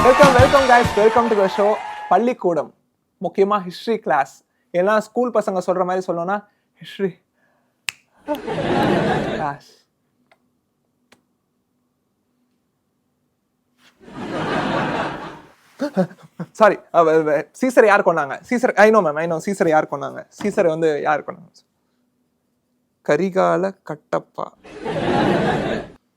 Welcome guys, welcome to the show. பள்ளிக்கூடம், முக்கியமா history class. எல்லாம் ஸ்கூல் பசங்க சொல்ற மாதிரி சொல்லணும்னா ஹிஸ்டரி கிளாஸ். சாரி, சீசரை யார் கொண்டாங்க? சீசர் ஐ நோ சீசரை யார் கொண்டாங்க? சீசரை வந்து யார் கொண்டாங்க? கரிகால கட்டப்பா.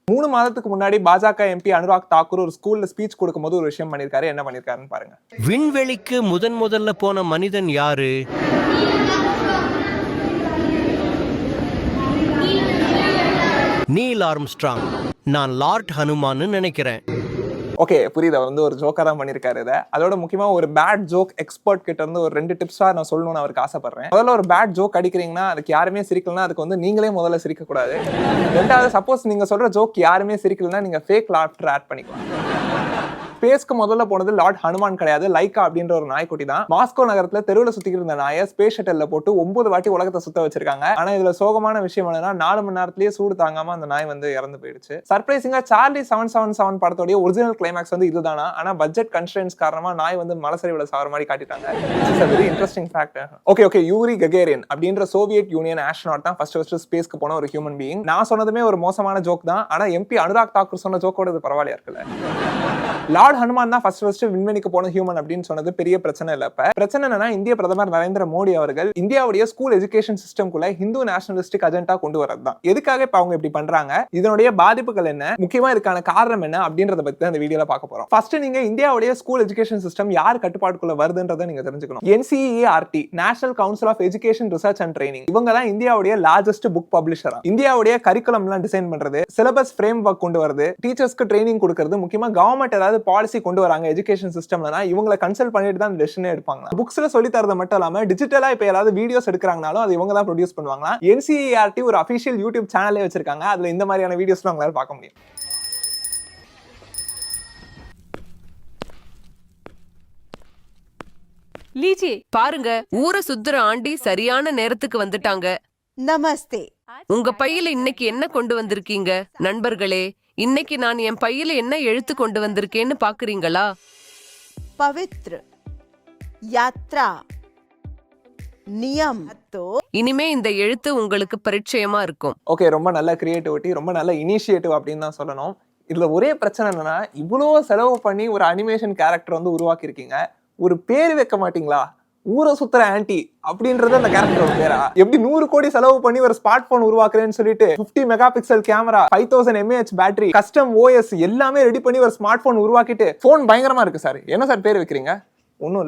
3 மாதத்துக்கு முன்னாடி பாஜக எம்பி அனுராக் தாக்கூர் ஒரு ஸ்கூல்ல ஸ்பீச் கொடுக்கும்போது ஒரு விஷயம் பண்ணிருக்காரு. என்ன பண்ணிருக்காருன்னு பாருங்க. விண்வெளிக்கு முதல்ல போன மனிதன் யாரு? Neil Armstrong. நான் லார்ட் ஹனுமான்னு நினைக்கிறேன். ஓகே, புரியுது. வந்து ஒரு ஜோக்கா தான் பண்ணிருக்காரு இதை. அதோட முக்கியமா ஒரு பேட் ஜோக் எக்ஸ்பர்ட் கிட்ட இருந்து ஒரு 2 டிப்ஸா நான் சொல்லணும்னு அவருக்கு ஆசைப்படுறேன். முதல்ல ஒரு பேட் ஜோக் அடிக்கிறீங்கன்னா அதுக்கு யாருமே சிரிக்கலன்னா அதுக்கு வந்து நீங்களே முதல்ல சிரிக்க கூடாது. ரெண்டாவது, சப்போஸ் நீங்க சொல்ற ஜோக் யாருமே சிரிக்கலன்னா நீங்க ஃபேக் லாஃப்டர் ஆட் பண்ணிக்கலாம். ஸ்பேஸ்க்கு முதல்ல போனது லார்ட் ஹனுமான் கிடையாது, லைக்கா அப்படின்ற ஒரு நாய்க்குட்டி தான். மாஸ்கோ நகரத்துல தெருவில் சுத்திக்கிட்டு இருந்த நாயை ஸ்பேஸ் ஷட்டல்ல போட்டு 9 வாட்டி உலகத்தை சுத்த வச்சிருக்காங்க. ஆனா இதுல சோகமான விஷயம் என்னன்னா 4 மணி நேரத்திலேயே சூடு தாங்காம அந்த நாய் வந்து இறந்து போயிடுச்சு. சர்ப்ரைசிங்கா சார்லி 777 படத்தோட ஒரிஜினல் கிளைமேக்ஸ் வந்து இதுதானா? ஆனா பட்ஜெட் கன்ஸ்ட்ரெயின்ஸ் காரணமா நாய் வந்து மலசரிவுல சாவற மாதிரி காட்டிட்டாங்க. It's a very interesting fact. Okay, Yuri Gagarin அப்படின்ற சோவியத் யூனியன் ஆஸ்ட்ரோனாட் தான் ஃபர்ஸ்ட் ஸ்பேஸ்க்கு போன ஒரு ஹியூமன் பீயிங். நான் சொன்னதுமே ஒரு மோசமான ஜோக் தான். ஆனா எம்பி அனுராக் தாக்கூர் சொன்ன ஜோக்கோட இது பரவாயில்லையா இருக்குல்ல? லார்ட் ஹனுமான் தான் ஃபர்ஸ்ட் விண்வெளிக்கு போன ஹியூமன் அப்படின்னு சொன்னது பெரிய பிரச்சனை இல்ல. இப்ப பிரச்சனை என்னன்னா, இந்திய பிரதமர் நரேந்திர மோடி அவர்கள் இந்தியாவுடைய ஸ்கூல் எஜுகேஷன் சிஸ்டம்குள்ள ஹிந்து நேஷனலிஸ்டிக் அஜெண்டா கொண்டு வரது தான். எதுக்காக இப்ப அவங்க இப்படி பண்றாங்க, இதனுடைய பாதிப்புகள் என்ன, முக்கியமா இதுக்கான காரணம் என்ன அப்படின்றத பத்தி தான் இந்த வீடியோல பார்க்க போறோம். ஃபர்ஸ்ட், நீங்க இந்தியாவுடைய ஸ்கூல் எஜுகேஷன் சிஸ்டம் யார் கட்டுப்பாட்டுக்குள்ள வருதுன்றதை நீங்க தெரிஞ்சுக்கணும். NCERT, national council of education research and training, இவங்க தான் இந்தியாவுடைய லார்ஜஸ்ட் புக் பப்ளிஷர். இந்தியாவுடைய கரிக்குலம் எல்லாம் டிசைன் பண்றது, சிலபஸ் ஃப்ரேம் ஒர்க் கொண்டு வருது, டீச்சர்ஸ்க்கு ட்ரைனிங் கொடுக்கிறது, முக்கியமா கவர்மெண்ட் ஏதாவது பாலிசி கொண்டு வராங்க எஜுகேஷன் சிஸ்டம்லனா இவங்களை கன்சல்ட் பண்ணிட்டு தான் டெசிஷனே எடுப்பாங்க. புக்ஸ்ல சொல்லி தரது மட்டும் இல்லாம டிஜிட்டலா இப்ப யாராவது வீடியோஸ் எடுக்கறாங்கனாலும் அது இவங்க தான் ப்ரொடியூஸ் பண்ணுவாங்க. NCERT ஒரு அபிஷியல் யூடியூப் சேனலே வச்சிருக்காங்க. அதுல இந்த மாதிரியான வீடியோஸ்லாம் உங்களால பார்க்க முடியும். லீஜி பாருங்க, ஊரை சுத்துற ஆண்டி சரியான நேரத்துக்கு வந்துட்டாங்க. நமஸ்தே. உங்க பையில இன்னைக்கு என்ன கொண்டு வந்திருக்கீங்க? நண்பர்களே, இன்னைக்கு நான் என் பையில என்ன எழுத்து கொண்டு வந்திருக்கேன்னு பாக்குறீங்களா? பவித்ர யாத்ரா நியம். இனிமே இந்த எழுத்து உங்களுக்கு பரிச்சயமா இருக்கும். ஓகே, ரொம்ப நல்ல கிரியேட்டிவிட்டி, ரொம்ப நல்ல இனிஷியேட்டிவ் அப்படின்னு தான் சொல்லணும். இதுல ஒரே பிரச்சனை என்னன்னா, இவ்வளவு செலவு பண்ணி ஒரு அனிமேஷன் கேரக்டர் வந்து உருவாக்கி இருக்கீங்க, ஒரு பேர் வைக்க மாட்டீங்களா? ஊரை சுத்துற ஆன்டி அப்படின்றது அந்த கேரக்டரோட பேரா? எப்படி 100 கோடி செலவு பண்ணி ஒரு ஸ்மார்ட் போன் உருவாக்குறேன்னு சொல்லிட்டு 50 mega pixel camera, 5000 mAh battery, custom OS எல்லாமே ரெடி பண்ணி ஒரு ஸ்மார்ட் போன் உருவாக்கிட்டு போன் பயங்கரமா இருக்கு சார், என்ன சார் பேர் வைக்கிறீங்க? ஒண்ணும்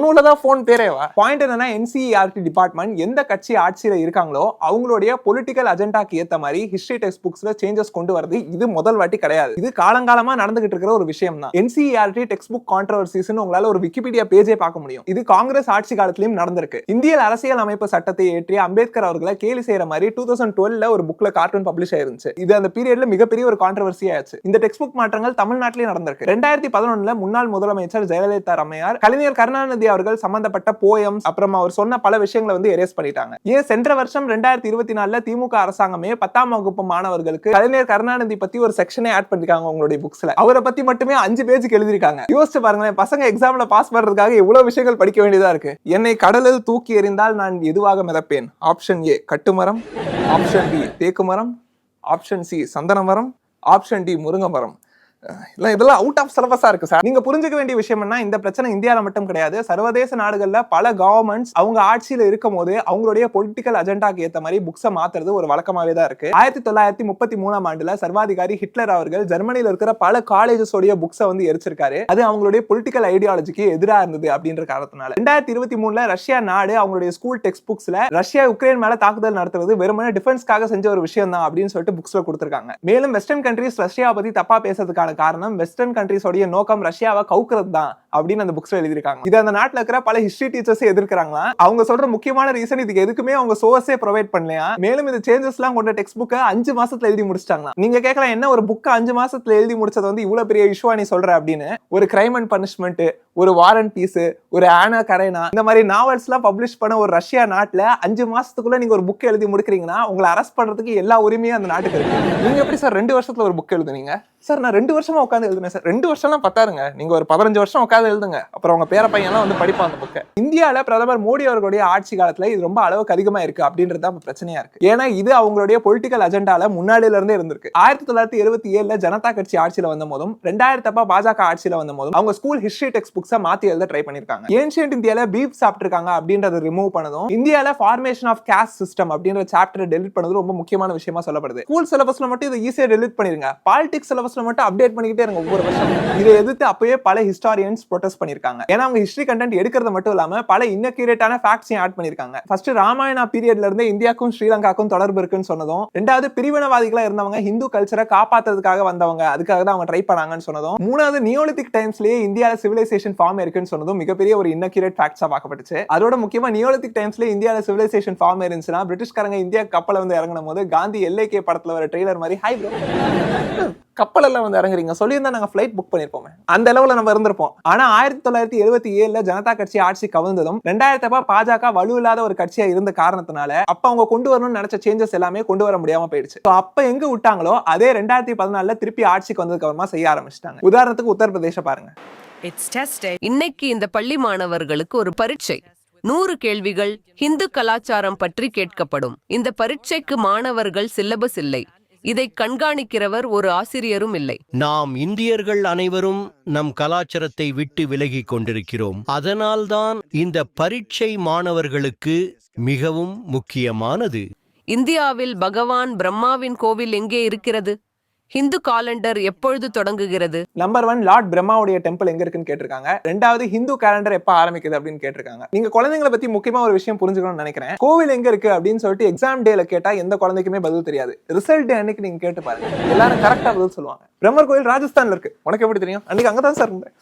இல்லதான் போன் பேரேவா? பாயிண்ட் என்னன்னா, NCERT டிபார்ட்மெண்ட் எந்த கட்சி ஆட்சியில இருக்காங்களோ அவங்களுடைய பொலிட்டிக்கல் அஜெண்டாக்கு ஏத்த மாதிரி ஹிஸ்டரி டெக்ஸ்ட் புக்ஸ்ல சேஞ்சஸ் கொண்டு வரது இது முதல் வாட்டி கிடையாது. இது காலங்காலமா நடந்துகிட்டு இருக்கிற ஒரு விஷயம் தான். NCERT டெக்ஸ்ட் புக் கான்ட்ரோவர்சிஸ்னு உங்களால ஒரு விக்கிபீடியா பேஜே பார்க்க முடியும். இது காங்கிரஸ் ஆட்சி காலத்திலயும் நடந்திருக்கு. இந்திய அரசியல் அமைப்பு சட்டத்தை ஏற்றிய அம்பேத்கர் அவர்களை கேலி செய்யற மாதிரி 2012 ஒரு புக்ல கார்ட்டூன் பப்ளிஷ் ஆயிருந்துச்சு. இது அந்த பீரியட்ல மிகப்பெரிய ஒரு கான்ட்ரோவர்சி ஆச்சு. இந்த டெக்ஸ்ட் புக் மாற்றங்கள் தமிழ்நாட்டிலேயே நடந்திருக்கு. 2011 முன்னாள் முதலமைச்சர் ஜெயலலிதா அம்மையார் கலைஞர் கருணாநிதி அவர்கள் சம்பந்தப்பட்ட போயம்ஸ், அப்புறம் அவர் சொன்ன பல விஷயங்களை வந்து எரேஸ் பண்ணிட்டாங்க. ஏன் சென்ற வருஷம் 2024 திமுக அரசாங்கமே 10ஆம் வகுப்பு மாணவர்களுக்கு கலைஞர் கருணாநிதி பத்தி ஒரு செக்ஷனே ஆட் பண்ணிருக்காங்க உங்களுடைய புக்ஸ்ல. அவரை பத்தி மட்டுமே 5 பேஜுக்கு எழுதிருக்காங்க. யோசிச்சு பாருங்களேன், பசங்க எக்ஸாம்ல பாஸ் பண்றதுக்காக எவ்வளவு விஷயங்கள் படிக்க வேண்டியதா இருக்கு. என்னை கடலில் தூக்கி எறிந்தால் நான் எதுவாக மிதப்பேன்? ஆப்ஷன் A கட்டுமரம், ஆப்ஷன் B தேக்கு மரம், ஆப்ஷன் C சந்தன மரம், ஆப்ஷன் D முருங்கை மரம். இதெல்லாம் அவுட் ஆஃப் சிலபஸா இருக்கு சார். நீங்க புரிஞ்சுக்க வேண்டிய விஷயம் என்ன, இந்த பிரச்சனை இந்தியால மட்டும் கிடையாது. சர்வதேச நாடுகள்ல பல கவர்மெண்ட்ஸ் அவங்க ஆட்சியில இருக்கும் போது அவங்களுடைய பொலிட்டிக்கல் அஜெண்டாக்கு ஏத்த மாதிரி புக்ஸை மாத்துறது ஒரு வழக்கமாவே தான் இருக்கு. 1933ஆம் ஆண்டுல சர்வாதிகாரி ஹிட்லர் அவர்கள் ஜெர்மனில இருக்கிற பல காலேஜஸ் உடைய புக்ஸை வந்து எரிச்சிருக்காரு. அது அவங்களுடைய பொலிட்டிக்கல் ஐடியாலஜிக்கு எதிராக இருந்தது அப்படின்ற காரணத்தினால 2023 ரஷ்யா நாடு அவங்களுடைய ஸ்கூல் டெக்ஸ்ட் புக்ஸ்ல ரஷ்யா உக்ரைன் மேல தாக்குதல் நடத்துறது வெறுமனே டிஃபென்ஸ்க்காக செஞ்ச ஒரு விஷயம் தான் அப்படின்னு சொல்லிட்டு புக்ஸ்ல கொடுத்திருக்காங்க. மேலும் வெஸ்டர்ன் கண்ட்ரீஸ் ரஷ்யா பத்தி தப்பா பேசுறதுக்கான காரணம் வெஸ்டர்ன் கண்ட்ரீஸோட நோக்கம் ரஷ்யாவை கவுக்குறது தான் அப்படின்னு அந்த புக்ஸ்ல எழுதிருக்காங்க. இது அந்த நாட்டுல இருக்கிற பல ஹிஸ்டரி டீச்சர்ஸ் எதிர்க்கிறாங்களா. அவங்க சொல்ற முக்கியமான ரீசன் இதுக்கு எதுக்குமே அவங்க சோர்ஸே ப்ரொவைட் பண்ணலையா. மேலும் இந்த சேஞ்சஸ் எல்லாம் கொண்ட டெக்ஸ்ட் புக்கை 5 மாசத்துல எழுதி முடிச்சிட்டாங்களா. நீங்க கேட்கலாம், என்ன ஒரு புக்கை 5 மாசத்துல எழுதி முடிச்சது வந்து இவ்வளவு பெரிய இஷ்யூவா நீ சொல்ற அப்படின்னு. ஒரு கிரைம் அண்ட் பனிஷ்மெண்ட், ஒரு வார் அண்ட் பீஸ், ஒரு ஆனா கரேனா, இந்த மாதிரி நாவல்ஸ் எல்லாம் பப்ளிஷ் பண்ண ஒரு ரஷ்யா நாட்டுல 5 மாசத்துக்குள்ள நீங்க ஒரு புக் எழுதி முடிக்கிறீங்கன்னா உங்களை அரெஸ்ட் பண்றதுக்கு எல்லா உரிமையும் அந்த நாட்டுக்கு இருக்கு. நீங்க எப்படி சார் 2 வருஷத்துல ஒரு புக் எழுதுனீங்க? சார் நான் 2 வருஷமா உட்காந்து எழுதுனேன் சார். 2 வருஷம்லாம் பத்தாருங்க, நீங்க ஒரு 15 வருஷம் உட்காந்து எழுதுங்க, அப்புறம் உங்க பேர பையன்லாம் வந்து படிப்பான் அந்த புக்கை. இந்தியால பிரதமர் மோடி அவர்களுடைய ஆட்சி காலத்துல இது ரொம்ப அளவுக்கு அதிகமா இருக்கு அப்படின்றது தான் பிரச்சனையா இருக்கு. ஏன்னா இது அவங்களுடைய பொலிட்டிக்கல் அஜெண்டால முன்னாடியில இருந்தே இருந்திருக்கு. 1977 ஜனதா கட்சி ஆட்சியில வந்த போதும் 2000 அப்ப பாஜக ஆட்சியில வந்த போதும் அவங்க ஸ்கூல் ஹிஸ்டரி டெக்ஸ்ட் புக்ஸை மாத்தி எழுத ட்ரை பண்ணிருக்காங்க. ஏன்ஷியன்ட் இந்தியால பீஃப் சாப்பிட்டிருக்காங்க அப்படின்றத ரிமூவ் பண்ணதும், இந்தியால ஃபார்மேஷன் ஆஃப் காஸ்ட் சிஸ்டம் அப்படின்ற சாப்டரை டெலிட் பண்ணது ரொம்ப முக்கியமான விஷயமா சொல்லப்படுது. ஸ்கூல் சிலபஸ்ல மட்டும் இதை ஈஸியா டெலிட் பண்ணிருங்க, பாலிடிக்ஸ் சிலபஸ்ல மட்டும் அப்டேட் பண்ணிக்கிட்டே இருங்க ஒவ்வொரு வருஷம். இதை எதிர்த்து அப்பவே பல ஹிஸ்டாரியன்ஸ் ப்ரொடெஸ்ட் பண்ணிருக்காங்க. ஏன்னா அவங்க ஹிஸ்டரி கண்டென்ட் எடுக்கிறது மட்டும் இல்லாம பல இன்னக்யூரேட்டான ஃபேக்ட்ஸையும் ஆட் பண்ணிருக்காங்க. ஃபர்ஸ்ட் ராமாயணா பீரியட்ல இருந்து இந்தியாவுக்கும் ஸ்ரீலங்காக்கும் தொடர்பு இருக்குன்னு சொன்னதும், ரெண்டாவது பிரிவினவாதிகளா இருந்தவங்க ஹிந்து கல்ச்சரை காப்பாத்துறதுக்காக வந்தவங்க, அதுக்காக தான் அவங்க ட்ரை பண்ணாங்கன்னு சொன்னதும், மூணாவது நியோலித்திக் டைம்ஸ்லயே இந்தியால சிவிலைசேஷன் ஃபார்ம் இருக்குன்னு சொன்னதும் மிகப்பெரிய ஒரு இன்னக்யூரேட் ஃபேக்ட்ஸா பார்க்கப்பட்டுச்சு. அதோட முக்கியமா நியோலித்திக் டைம்ஸ்ல இந்தியால சிவிலைசேஷன் ஃபார்ம் இருந்துச்சுன்னா பிரிட்டிஷ்காரங்க இந்தியா கப்பலை வந்து இறங்கும் போது காந்தி LAK படத்துல வர ட்ரெய்லர் மாதிரி ஹை ப்ரோ கப்பல் எல்லாம் வந்து இறங்குறீங்க சொல்லியிருந்தா நாங்க ஃபிளைட் புக் பண்ணிருப்போமே, அந்த அளவுல நம்ம இருந்திருப்போம். ஆனா 1977 ஜனதா கட்சி ஆட்சி கவிழ்ந்ததும் 2000 பாஜக வலுவில்லாத ஒரு கட்சியா இருந்த காரணத்தினால அப்ப அவங்க கொண்டு வரணும்னு நினைச்ச சேஞ்சஸ் எல்லாமே கொண்டு வர முடியாம போயிடுச்சு. அப்ப எங்க விட்டாங்களோ அதே 2014 திருப்பி ஆட்சிக்கு வந்ததுக்கு அப்புறமா செய்ய ஆரம்பிச்சிட்டாங்க. உதாரணத்துக்கு உத்தரப்பிரதேச பாருங்க. இன்னைக்கு இந்த பள்ளி மாணவர்களுக்கு ஒரு பரீட்சை. 100 கேள்விகள் ஹிந்து கலாச்சாரம் பற்றி கேட்கப்படும். இந்த பரீட்சைக்கு மாணவர்கள் சிலபஸ் இல்லை, இதை கண்காணிக்கிறவர் ஒரு ஆசிரியரும் இல்லை. நாம் இந்தியர்கள் அனைவரும் நம் கலாச்சாரத்தை விட்டு விலகிக் கொண்டிருக்கிறோம். அதனால்தான் இந்த பரீட்சை மாணவர்களுக்கு மிகவும் முக்கியமானது. இந்தியாவில் பகவான் பிரம்மாவின் கோவில் எங்கே இருக்கிறது? ஹிந்து காலண்டர் எப்பொழுது தொடங்குகிறது? நம்பர் 1 லார்ட் பிரம்மாவுடைய டெம்பிள் எங்க இருக்குன்னு கேட்டிருக்காங்க. ரெண்டாவது ஹிந்து கேலண்டர் எப்ப ஆரம்பிக்குது அப்படின்னு கேட்டிருக்காங்க. நீங்க குழந்தைங்களை பத்தி முக்கியமா ஒரு விஷயம் புரிஞ்சுக்கணும்னு நினைக்கிறேன். கோவில் எங்க இருக்கு அப்படின்னு சொல்லிட்டு எக்ஸாம் டேல கேட்டா எந்த குழந்தைக்குமே பதில் தெரியாது. ரிசல்ட் டே அன்னைக்கு நீங்க கேட்டு பாருங்க, எல்லாரும் கரெக்டா பதில் சொல்லுவாங்க. பிரம்மர் கோவில் ராஜஸ்தான்ல இருக்கு, உனக்கு எப்படி தெரியும்? அன்னைக்கு அங்கதான் சார் இருந்தேன்.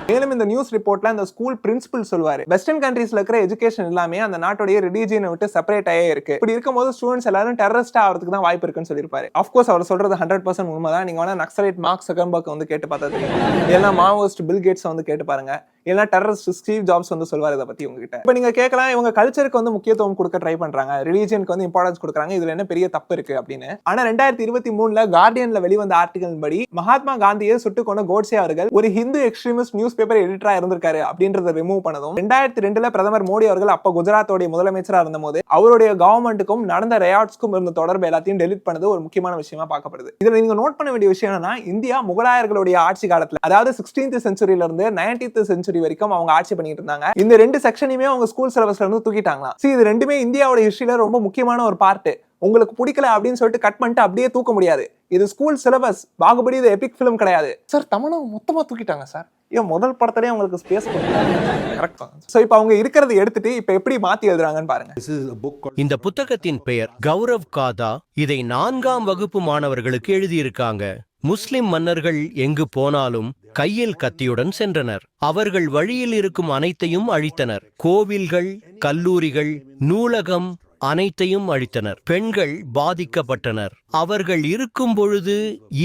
மேலும் இந்த நியூஸ் ரிப்போர்ட்ல அந்த ஸ்கூல் பிரின்சிபல் சொல்வாரு, வெஸ்டர்ன் கண்ட்ரீஸ்ல இருக்கிற எஜுகேஷன் எல்லாமே அந்த நாட்டுடைய ரிலிஜியனை விட்டு செப்பரேட் ஆயே இருக்கு. இப்படி இருக்கும்போது ஸ்டூடெண்ட்ஸ் எல்லாரும் டெரரிஸ்டா ஆகிறதுக்கு தான் வாய்ப்பு இருக்குன்னு சொல்லியிருப்பாரு. ஆஃப்கோர்ஸ் அவர் சொல்றது 100% உண்மைதான். நீங்க வேணா நக்சலைட் மார்க் ஜக்கர்பர்க் வந்து கேட்டு பார்த்தா தெரியும், இல்லைன்னா மாவோயிஸ்ட் பில் கேட்ஸ் வந்து கேட்டு பாருங்க, இல்லைன்னா டெரரிஸ்ட் ஸ்டீவ் ஜாப்ஸ் வந்து சொல்வார் இதை பத்தி உங்ககிட்ட. இப்போ நீங்க கேட்கலாம், இவங்க கல்ச்சருக்கு வந்து முக்கியத்துவம் கொடுக்க ட்ரை பண்றாங்க, ரிலீஜியனுக்கு வந்து இம்பார்ட்டன்ஸ் கொடுக்குறாங்க, இதுல என்ன பெரிய தப்பு இருக்கு அப்படின்னு. ஆனா 2023 கார்டியன்ல வெளிவந்த ஆர்டிகல் படி மகாத்மா காந்தியை சுட்டுக் கொண்ட கோட்சே அவர்கள் ஒரு ஹிந்து எக்ஸ்ட்ரீமிஸ்ட் நியூஸ் பேப்பர் எடிட்டரா இருந்திருக்காரு அப்படின்றத ரிமூவ் பண்ணதும், 2002 பிரதமர் மோடி அவர்கள் அப்ப குஜராத்தோட முதலமைச்சரா இருந்தபோது அவருடைய கவர்மெண்ட்டுக்கும் நடந்த ரயாட்ஸ்க்கும் இருந்த தொடர்பு எல்லாத்தையும் டெலிட் பண்ணது ஒரு முக்கியமான விஷயமா பார்க்கப்படுது. இதுல நீங்க நோட் பண்ண வேண்டிய விஷயம் என்னன்னா, இந்தியா முகலாயர்களுடைய ஆட்சி காலத்துல, அதாவது 16th செஞ்சுரியில இருந்து 19th செஞ்சுரி வரைக்கும் அவங்க ஆட்சி பண்ணிட்டு இருந்தாங்க. இந்த 2 செக்ஷனையுமே அவங்க ஸ்கூல் சிலபஸ்ல இருந்து தூக்கிட்டாங்களா. இது ரெண்டுமே இந்தியாவோட ஹிஸ்டரியில ரொம்ப முக்கியமான ஒரு பார்ட். உங்களுக்கு பிடிக்கல அப்படின்னு சொல்லிட்டு கட் பண்ணிட்டு அப்படியே தூக்க முடியாது. இது ஸ்கூல் சிலபஸ். பாகுபலி இது எபிக் ஃபிலிம் கிடையாது சார். தமிழை மொத்தமா தூக்கிட்டாங்க சார். ஏன் முதல் படத்திலே உங்களுக்கு ஸ்பேஸ் கொடுத்தாங்க. கரெக்ட்டா. சோ இப்போ அவங்க இருக்கிறதை எடுத்துட்டு இப்போ எப்படி மாத்தி எழுதுறாங்கன்னு பாருங்க. இந்த புத்தகத்தின் பெயர் கௌரவ் காதா. இதை 4ஆம் வகுப்பு மாணவர்களுக்கு எழுதியிருக்காங்க. முஸ்லிம் மன்னர்கள் எங்கு போனாலும் கையில் கத்தியுடன் சென்றனர். அவர்கள் வழியில் இருக்கும் அனைத்தையும் அழித்தனர். கோவில்கள், கல்லூரிகள், நூலகம் அனைத்தையும் அழித்தனர். பெண்கள் பாதிக்கப்பட்டனர். அவர்கள் இருக்கும் பொழுது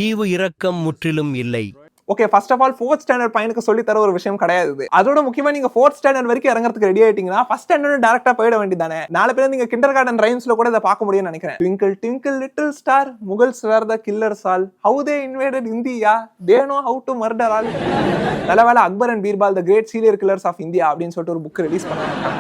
ஈவு இரக்கம் முற்றிலும் இல்லை. Okay, first of all 4th standard பையனுக்கு சொல்லி தர ஒரு விஷயம் கிடையாது. அதோட முக்கியமா நீங்க 4th ஸ்டாண்டர்ட் வரைக்கும் இறங்கறதுக்கு ரெடி ஆயிட்டீங்கன்னா ஃபர்ஸ்ட் ஸ்டாண்டர்ட் டைரக்டா போயிட வேண்டியதானே. 4 பேர் நீங்க கிண்டர் கார்டன் ரைம்ஸ்ல கூட இதை பார்க்க முடியும்னு நினைக்கிறேன். Twinkle twinkle little star, Mughals were the killers all, how they invaded India, they know how to murder all. நல்லவேளை Akbar and Birbal the great serial killers of India அப்படின்னு சொல்லிட்டு ஒரு புக் ரிலீஸ் பண்ணாங்க.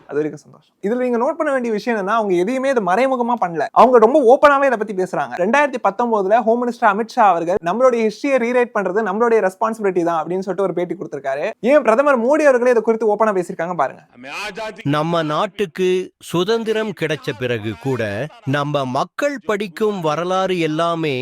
அது வரைக்கும் சந்தோஷம். இதுல நீங்க நோட் பண்ண வேண்டிய விஷயம் என்னன்னா, அவங்க எதையுமே இது மறைமுகமா பண்ணல. அவங்க ரொம்ப ஓப்பனாவே இதை பத்தி பேசுறாங்க. 2019 ஹோம் மினிஸ்டர் அமித்ஷா அவர்கள் நம்மளுடைய ஹிஸ்டரியை ரீரைட் பண்றது நம்மளுடைய ரெஸ்பான்சிபிலிட்டி தான் அப்படின்னு சொல்லிட்டு ஒரு பேட்டி கொடுத்திருக்காரு. ஏன் பிரதமர் மோடி அவர்களே இதை குறித்து ஓப்பனா பேசியிருக்காங்க பாருங்க. நம்ம நாட்டுக்கு சுதந்திரம் கிடைச்ச பிறகு கூட நம்ம மக்கள் படிக்கும் வரலாறு எல்லாமே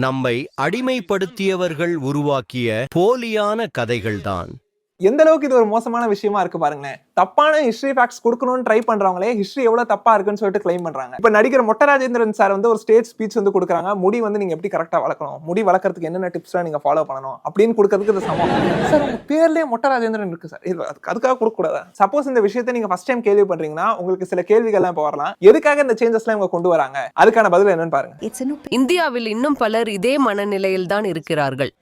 நம்மை அடிமைப்படுத்தியவர்கள் உருவாக்கிய போலியான கதைகள்தான். எந்த அளவுக்கு இது ஒரு மோசமான விஷயமா இருக்கு பாருங்களேன். தப்பான ஹிஸ்டரி ஃபேக்ட்ஸ் கொடுக்கணும்னு ட்ரை பண்றவங்களே ஹிஸ்டரி எவ்வளவு தப்பா இருக்குன்னு சொல்லிட்டு கிளைம் பண்றாங்க. இப்ப நடிகர் மொட்ட ராஜேந்திரன் சார் வந்து ஒரு ஸ்டேஜ் ஸ்பீச் வந்து கொடுக்குறாங்க. முடி வந்து நீங்க எப்படி கரெக்டா வளர்க்கணும், முடி வளர்க்கறதுக்கு என்னென்ன டிப்ஸ்லாம் நீங்க ஃபாலோ பண்ணணும் அப்படின்னு கொடுக்கறதுக்கு இது சமம். சார் உங்க பேர்லயே மொட்ட ராஜேந்திரன் இருக்கு சார், அதுக்காக கொடுக்க கூடாதா? சப்போஸ் இந்த விஷயத்தை நீங்க ஃபர்ஸ்ட் டைம் கேள்வி பண்றீங்கன்னா உங்களுக்கு சில கேள்விகள்லாம் இப்போ வரலாம். எதுக்காக இந்த சேஞ்சஸ்லாம் இவங்க கொண்டு வராங்க, அதுக்கான பதில் என்னன்னு பாருங்க. இந்தியாவில் இன்னும் பலர் இதே மனநிலையில் தான் இருக்கிறார்கள்.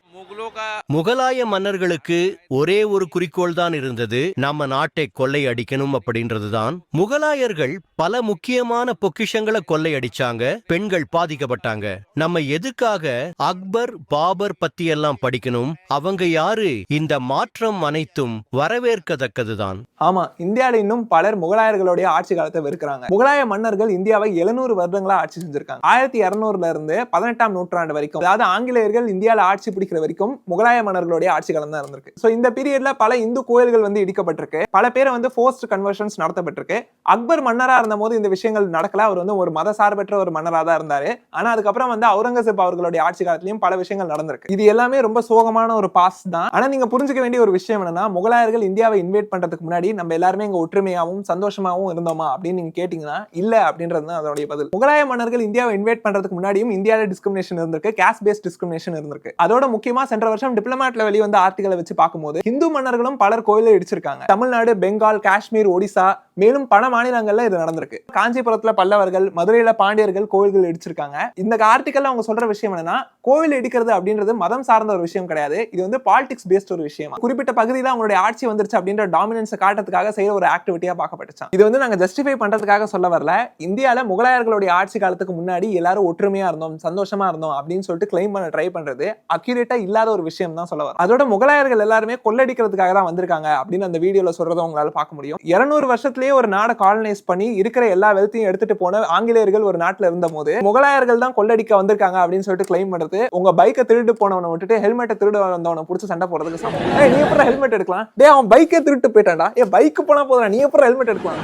முகலாய மன்னர்களுக்கு ஒரே ஒரு குறிக்கோள் தான் இருந்தது, நம்ம நாட்டை கொள்ளையடிக்கணும் அப்படின்றதுதான். முகலாயர்கள் பல முக்கியமான பொக்கிஷங்களை கொள்ளையடிச்சாங்க, பெண்கள் பாதிக்கப்பட்டாங்க. நம்ம எதுக்காக அக்பர் பாபர் பத்தி எல்லாம் படிக்கணும்? அவங்க யாரு? இந்த மாற்றம் அனைத்தும் வரவேற்கத்தக்கதுதான். ஆமா, இந்தியால இன்னும் பலர் முகலாயர்களுடைய ஆட்சி காலத்தை வெறுக்கிறாங்க. முகலாய மன்னர்கள் இந்தியாவை 700 வருடங்களா ஆட்சி செஞ்சிருக்காங்க. 1200 இருந்து 18ஆம் நூற்றாண்டு வரைக்கும், அதாவது ஆங்கிலேயர்கள் இந்தியால ஆட்சி பிடிக்கிற வரைக்கும் முகலாய மன்னர்களுடைய ஆட்சி காலம் தான் இருந்திருக்கு. சோ இந்த பீரியட்ல பல இந்து கோயில்கள் வந்து இடிக்கப்பட்டிருக்கு, பல பேரை வந்து ஃபோர்ஸ்ட் கன்வர்ஷன்ஸ் நடத்தப்பட்டிருக்கு. அக்பர் மன்னரா இருந்த போது இந்த விஷயங்கள் நடக்கல, அவர் வந்து ஒரு மத சார்பற்ற ஒரு மன்னரா தான் இருந்தாரு. ஆனா அதுக்கப்புறம் வந்து அவுரங்கசீப் அவர்களுடைய ஆட்சி காலத்திலயும் பல விஷயங்கள் நடந்திருக்கு. இது எல்லாமே ரொம்ப சோகமான ஒரு பாஸ் தான். ஆனா நீங்க புரிஞ்சுக்க வேண்டிய ஒரு விஷயம் என்னன்னா, முகலாயர்கள் இந்தியாவை இன்வைட் பண்றதுக்கு முன்னாடி நம்ம எல்லாருமே இங்க ஒற்றுமையாவும் சந்தோஷமாவும் இருந்தோமா அப்படின்னு நீங்க கேட்டீங்கன்னா இல்ல அப்படின்றது தான் அதோட பதில். முகலாய மன்னர்கள் இந்தியாவை இன்வைட் பண்றதுக்கு முன்னாடியும் இந்தியாவில டிஸ்கிரிமினேஷன் இருந்திருக்கு, காஸ்ட் பேஸ்ட் டிஸ்கிரிமினேஷன் இருந்திருக்கு. அதோட முக்கியமா சென்ற வருஷம் டிப்ளமேட்ல வெளிவந்த ஆர்டிகலை வச்சு பார்க்கும்போது இந்து மன்னர்களும் பலர் கோயிலை இடிச்சிருக்காங்க. தமிழ்நாடு, பெங்கால், காஷ்மீர், ஒடிசா, மேலும் பல மாநிலங்கள்ல இது நடந்திருக்கு. காஞ்சிபுரத்துல பல்லவர்கள், மதுரையில பாண்டியர்கள் கோயில்கள் இடிச்சிருக்காங்க. இந்த ஆர்டிகல்ல அவங்க சொல்ற விஷயம் என்னன்னா, கோவில் இடிக்கிறது அப்படின்றது மதம் சார்ந்த ஒரு விஷயம் கிடையாது, இது வந்து பாலிடிக்ஸ் பேஸ்ட் ஒரு விஷயம். குறிப்பிட்ட பகுதியில் அவங்களுடைய ஆட்சி வந்துருச்சு அப்படின்ற டாமினன்ஸை காட்டுறதுக்காக செய்யற ஒரு ஆக்டிவிட்டியா பார்க்கப்பட்டுச்சு. இது வந்து நாங்க ஜஸ்டிஃபை பண்றதுக்காக சொல்ல வரல. இந்தியால முகலாயர்களுடைய ஆட்சி காலத்துக்கு முன்னாடி எல்லாரும் ஒற்றுமையா இருந்தோம், சந்தோஷமா இருந்தோம் அப்படின்னு சொல்லிட்டு கிளைம் பண்ண ட்ரை பண்றது அக்யூரேட்டா இல்லாத ஒரு விஷயம் தான் சொல்ல வர. அதோட முகலாயர்கள் எல்லாருமே கொள்ளடிக்கிறதுக்காக தான் வந்திருக்காங்க அப்படின்னு அந்த வீடியோல சொல்றதை உங்களால பார்க்க முடியும். 200 வருஷத்திலேயே ஒரு நாடை காலனைஸ் பண்ணி இருக்கிற எல்லா வெல்த்தையும் எடுத்துட்டு போன ஆங்கிலேயர்கள் ஒரு நாட்டுல இருந்த போது முகலாயர்கள் தான் கொள்ளடிக்க வந்திருக்காங்க அப்படின்னு சொல்லிட்டு கிளைம் பண்றது உங்க பைக்கை திருட்டு போனவனை விட்டுட்டு ஹெல்மெட்டை திருடு வந்தவனை புடிச்சு சண்டை போறதுக்கு சமம். நீ எப்பறம் ஹெல்மெட் எடுக்கலாம்? டே, அவன் பைக்கை திருட்டு போயிட்டான்டா, பைக் போனா போதும், நீ எப்பறம் ஹெல்மெட் எடுக்கலாம்?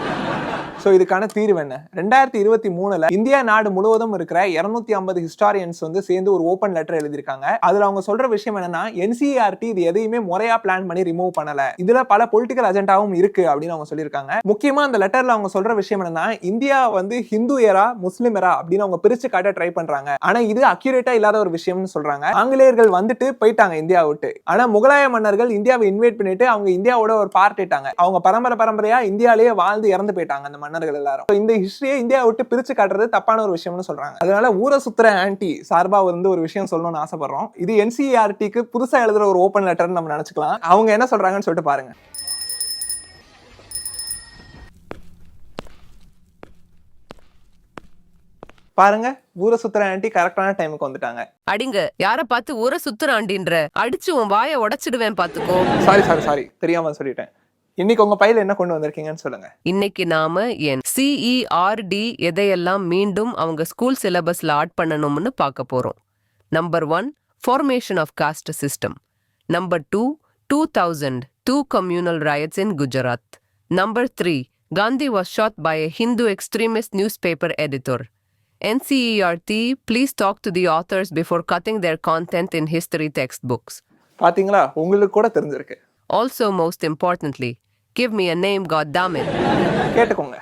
சோ இதுக்கான தீர்வு என்ன? 2023ல இந்தியா நாடு முழுவதும் இருக்கிற 250 ஹிஸ்டாரியன்ஸ் வந்து சேர்ந்து ஒரு ஓபன் லெட்டர் எழுதியிருக்காங்க. அதுல அவங்க சொல்ற விஷயம் என்னன்னா, NCERT இது எதையுமே முறையா பிளான் பண்ணி ரிமூவ் பண்ணல, இதுல பல பொலிட்டிக்கல் அஜெண்டாவும் இருக்கு அப்படின்னு அவங்க சொல்லியிருக்காங்க. முக்கியமா அந்த லெட்டர்ல அவங்க சொல்ற விஷயம் என்னன்னா, இந்தியா வந்து ஹிந்து ஏரா, முஸ்லிம் ஏரா அப்படின்னு அவங்க பிரிச்சு காட்ட ட்ரை பண்றாங்க. ஆனா இது அக்யூரேட்டா இல்லாத ஒரு விஷயம்னு சொல்றாங்க. ஆங்கிலேயர்கள் வந்துட்டு போயிட்டாங்க இந்தியா விட்டு, ஆனா முகலாய மன்னர்கள் இந்தியாவை இன்வைட் பண்ணிட்டு அவங்க இந்தியாவோட ஒரு பார்ட் ஆயிட்டாங்க. அவங்க பரம்பரையா இந்தியாலேயே வாழ்ந்து இறந்து போயிட்டாங்க அந்த மன்னர்கள் எல்லாரும். இந்த ஹிஸ்டரியை இந்தியா விட்டு பிரிச்சு காட்டுறது தப்பான ஒரு விஷயம்னு சொல்றாங்க. அதனால ஊரை சுத்துற ஆன்டி சார்பா வந்து ஒரு விஷயம் சொல்லணும்னு ஆசைப்படுறோம். இது NCERT-க்கு புதுசா எழுதுற ஒரு ஓபன் லெட்டர் நம்ம நினைச்சுக்கலாம். அவங்க என்ன சொல்றாங்கன்னு சொல்லிட்டு பாருங்க. பாருங்க, ஊரை சுத்துற ஆன்டி கரெக்டான டைமுக்கு வந்துட்டாங்க. அடிங்க, யார பார்த்து ஊரை சுத்துற ஆண்டின்ற? அடிச்சு உன் வாயை உடைச்சிடுவேன் பாத்துக்கோ. சாரி தெரியாம சொல்லிட்டேன். இன்னைக்கு உங்க பையில என்ன கொண்டு வந்திருக்கீங்கன்னு சொல்லுங்க. இன்னைக்கு நாம NCERT எதையெல்லாம் மீண்டும் அவங்க ஸ்கூல் சிலபஸ்ல ஆட் பண்ணணும்னு பார்க்க போறோம். Number 1, formation of caste system. Number 2, 2002 communal riots in Gujarat. Number 3, Gandhi was shot by a Hindu extremist newspaper editor. NCERT, please talk to the authors before cutting their content in history textbooks. பாத்தீங்களா, உங்களுக்கு கூட தெரிஞ்சிருக்கு. Also, most importantly, give me a name, goddammit. கேட்டுக்கோங்க.